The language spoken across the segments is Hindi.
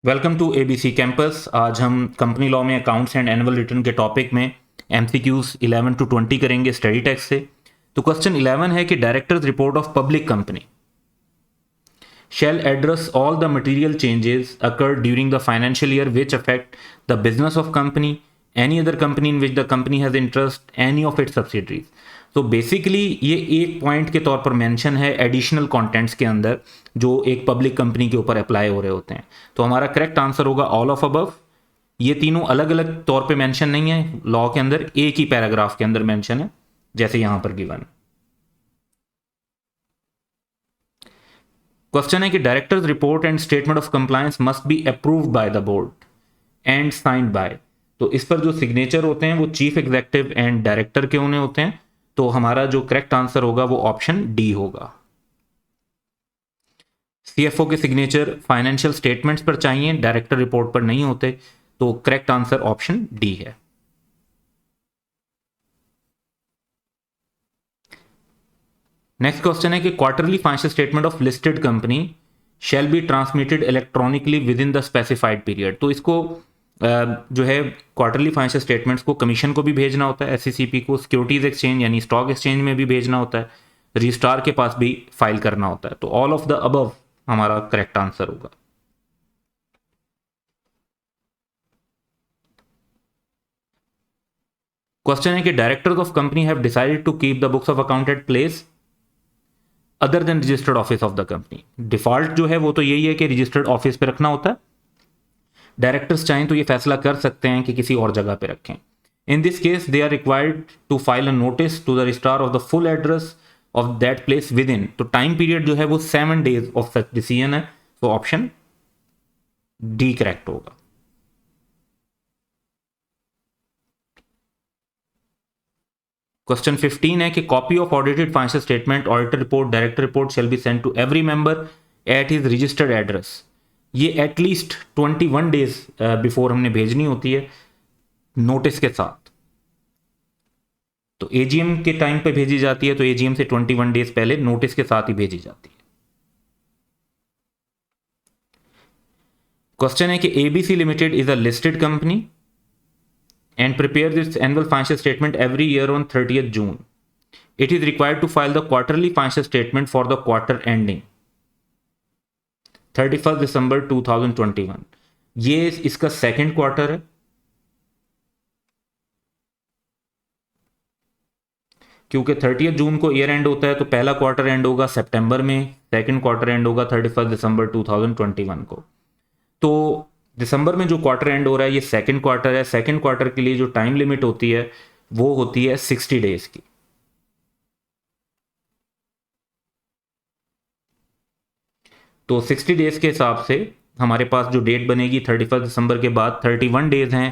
Welcome to ABC campus. आज हम कंपनी लॉ में अकाउंट्स एंड एनुअल रिटर्न के टॉपिक में एमसीक्यूज 11 टू 20 करेंगे स्टडी टेक्स्ट से। तो क्वेश्चन 11 है कि directors report of public company shall address all the material changes occurred during the financial year which affect the business of company, any other company in which the company has interest, any of its subsidiaries। तो बेसिकली ये एक पॉइंट के तौर पर मेंशन है एडिशनल कंटेंट्स के अंदर जो एक पब्लिक कंपनी के ऊपर अप्लाई हो रहे होते हैं। तो हमारा करेक्ट आंसर होगा ऑल ऑफ अबव। ये तीनों अलग अलग तौर पे मेंशन नहीं है लॉ के अंदर, एक ही पैराग्राफ के अंदर मेंशन है जैसे यहां पर गिवन। क्वेश्चन है कि directors report and statement of compliance must be approved by the board and signed by. तो इस पर जो सिग्नेचर होते हैं वो चीफ एग्जीक्यूटिव एंड डायरेक्टर के होने होते हैं। तो हमारा जो करेक्ट आंसर होगा वो ऑप्शन डी होगा। सीएफओ के सिग्नेचर फाइनेंशियल स्टेटमेंट्स पर चाहिए, डायरेक्टर रिपोर्ट पर नहीं होते। तो करेक्ट आंसर ऑप्शन डी है। नेक्स्ट क्वेश्चन है कि quarterly financial statement of listed company shall be transmitted electronically with in the specified period. तो इसको जो है क्वार्टरली फाइनेंशियल स्टेटमेंट्स को कमीशन को भी भेजना होता है, एससीसीपी को, सिक्योरिटीज एक्सचेंज यानी स्टॉक एक्सचेंज में भी भेजना होता है, रजिस्ट्रार के पास भी फाइल करना होता है। तो ऑल ऑफ द अबव हमारा करेक्ट आंसर होगा। क्वेश्चन है कि directors of company have decided to keep the books of account at place other than registered office of the company. Default जो है वो तो यही है कि रजिस्टर्ड ऑफिस पे रखना होता है। डायरेक्टर्स चाहें तो ये फैसला कर सकते हैं कि किसी और जगह पे रखें। In this case they are required to file a notice to the registrar of the full address of that place within. तो टाइम पीरियड जो है वो 7 days ऑफ सच डिसीजन है। तो ऑप्शन डी करेक्ट होगा। क्वेश्चन 15 है कि copy of audited financial statement, auditor report, director report shall be sent to every member at his registered address. ये एटलीस्ट 21 days बिफोर हमने भेजनी होती है नोटिस के साथ। तो एजीएम के टाइम पे भेजी जाती है, तो एजीएम से 21 days पहले नोटिस के साथ ही भेजी जाती है। क्वेश्चन है कि ABC limited is a listed company and prepares its annual financial statement every year on 30th June. It is required to file the quarterly financial statement for the quarter ending 31st December 2021। ये इसका सेकेंड क्वार्टर है, क्योंकि 30th जून को ईयर एंड होता है। तो पहला क्वार्टर एंड होगा सितंबर में, सेकेंड क्वार्टर एंड होगा 31st दिसंबर 2021 को। तो दिसंबर में जो क्वार्टर एंड हो रहा है ये सेकंड क्वार्टर है। सेकंड क्वार्टर के लिए जो टाइम लिमिट होती है वो होती है 60 days की। तो 60 days के हिसाब से हमारे पास जो डेट बनेगी 31 दिसंबर के बाद 31 days हैं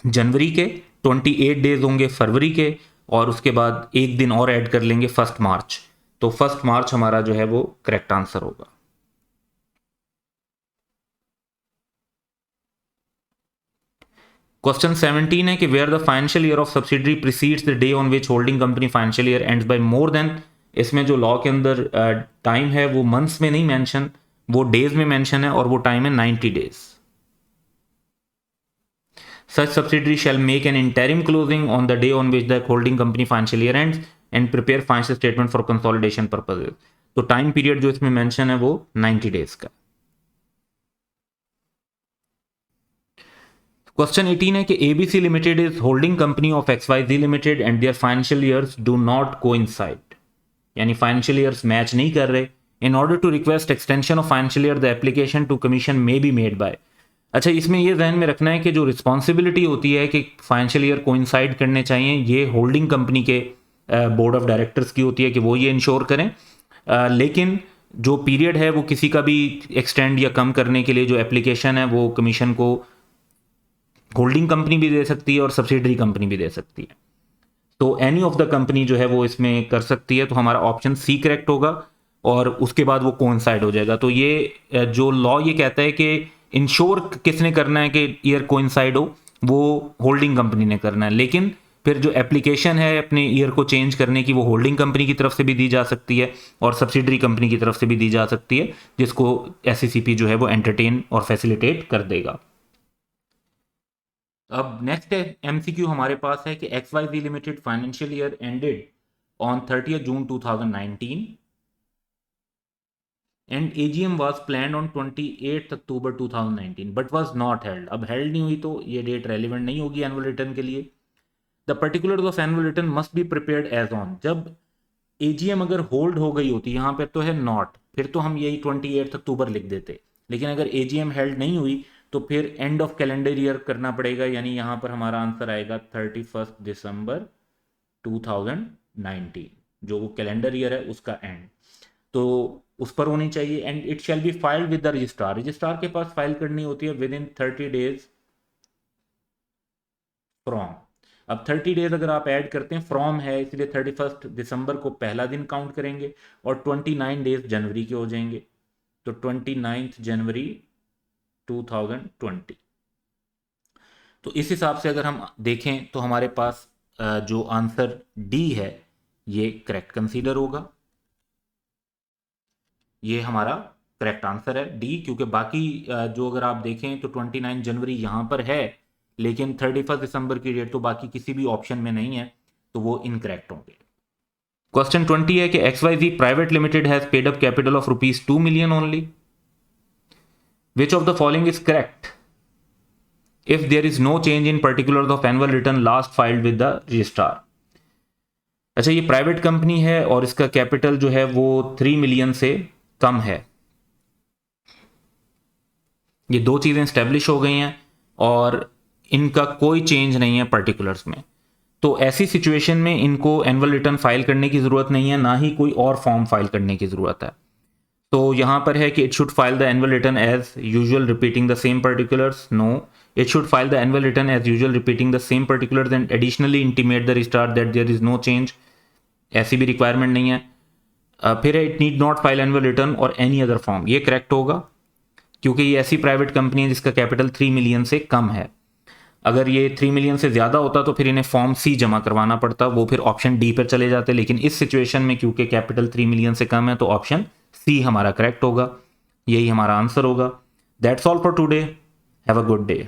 जनवरी के, 28 days होंगे फरवरी के, और उसके बाद एक दिन और ऐड कर लेंगे 1 मार्च। तो 1 मार्च हमारा जो है वो करेक्ट आंसर होगा। क्वेश्चन 17 है कि where the financial year of subsidiary precedes the day on which holding company financial year ends by more than. इसमें जो लॉ के अंदर टाइम है वो मंथ्स में नहीं मेंशन, वो डेज में मेंशन है, और वो टाइम है 90 days। Such subsidiary shell make an interim closing on the day on which the holding company financial year ends and prepare financial statement for consolidation purposes. तो टाइम पीरियड जो इसमें मेंशन है वो 90 days का। क्वेश्चन 18 है कि ABC limited is holding company of XYZ limited and their financial years do not coincide, यानी फाइनेंशियल ईयर्स मैच नहीं कर रहे। In order to request extension of financial year the application to commission may be made by. अच्छा, इसमें यह जहन में रखना है कि जो रिस्पॉन्सिबिलिटी होती है कि फाइनेंशियल ईयर कोइंसाइड करने चाहिए, ये होल्डिंग कंपनी के बोर्ड ऑफ डायरेक्टर्स की होती है कि वो ये इंश्योर करें। लेकिन जो पीरियड है वो किसी का भी एक्सटेंड या कम करने के लिए जो एप्लीकेशन है वो कमीशन को होल्डिंग कंपनी भी दे सकती है और सब्सिडरी कंपनी भी दे सकती है। तो एनी ऑफ द कंपनी जो है वो इसमें कर सकती है। तो हमारा ऑप्शन सी करेक्ट होगा, और उसके बाद वो कोइंसाइड हो जाएगा। तो ये जो लॉ ये कहता है कि इंश्योर किसने करना है कि ईयर कोइंसाइड हो, वो होल्डिंग कंपनी ने करना है। लेकिन फिर जो एप्लीकेशन है अपने ईयर को चेंज करने की, वो होल्डिंग कंपनी की तरफ से भी दी जा सकती है और सब्सिडरी कंपनी की तरफ से भी दी जा सकती है, जिसको SECP जो है वो एंटरटेन और फैसिलिटेट कर देगा। अब नेक्स्ट MCQ हमारे पास है कि XYZ limited financial year ended on 30th June 2019 and AGM was planned on 28th October 2019 but was not held। अब हेल्ड नहीं हुई तो ये डेट रेलिवेंट नहीं होगी एनुअल रिटर्न के लिए। The particulars of annual return must be prepared as on. जब AGM अगर होल्ड हो गई होती, यहाँ पर तो है नॉट, फिर तो हम यही 28 अक्टूबर लिख देते, लेकिन अगर AGM हेल्ड नहीं हुई तो फिर एंड ऑफ कैलेंडर ईयर करना पड़ेगा, यानी यहाँ पर हमारा आंसर आएगा 31 दिसंबर 2019, जो वो कैलेंडर ईयर है उसका एंड, तो उस पर होनी चाहिए। And it shall be filed with the registrar. Registrar के पास फाइल करनी होती है विद इन 30 डेज फ्रॉम। अब 30 डेज अगर आप ऐड करते हैं, फ्रॉम है इसलिए 31 दिसंबर को पहला दिन काउंट करेंगे और 29 डेज जनवरी के हो जाएंगे, तो 29 जनवरी 2020। तो इस हिसाब से अगर हम देखें तो हमारे पास जो आंसर डी है ये करेक्ट कंसीडर होगा। ये हमारा करेक्ट आंसर है डी, क्योंकि बाकी जो अगर आप देखें तो 29 जनवरी यहाँ पर है, लेकिन 31 दिसंबर की डेट तो बाकी किसी भी ऑप्शन में नहीं है, तो वो इनकरेक्ट होंगे। क्वेश्चन 20 है कि XYZ private limited has paid up capital of ₹2 million only. Which of the following is correct if there is no change in particulars of annual return last filed with the registrar. अच्छा, ये प्राइवेट कंपनी है और इसका कैपिटल जो है वो 3 मिलियन से कम है। ये दो चीजें स्टैब्लिश हो गई हैं और इनका कोई चेंज नहीं है पर्टिकुलर्स में, तो ऐसी सिचुएशन में इनको एनुअल रिटर्न फाइल करने की जरूरत नहीं है, ना ही कोई और फॉर्म फाइल करने की जरूरत है। तो यहां पर है कि it should file the annual return as usual repeating the same particulars. No, it should file the annual return as usual repeating the same particulars and additionally intimate the registrar that there is no change. ऐसी भी रिक्वायरमेंट नहीं है। फिर it need not file annual return or any other form. ये करेक्ट होगा क्योंकि ये ऐसी प्राइवेट कंपनी है जिसका कैपिटल 3 मिलियन से कम है। अगर ये 3 मिलियन से ज़्यादा होता तो फिर इन्हें फॉर्म C जमा करवाना पड़ता, वो फिर ऑप्शन डी पर चले जाते, लेकिन इस सिचुएशन में क्योंकि कैपिटल 3 मिलियन से कम है तो ऑप्शन C हमारा करेक्ट होगा, यही हमारा आंसर होगा। That's all for today, have a good day.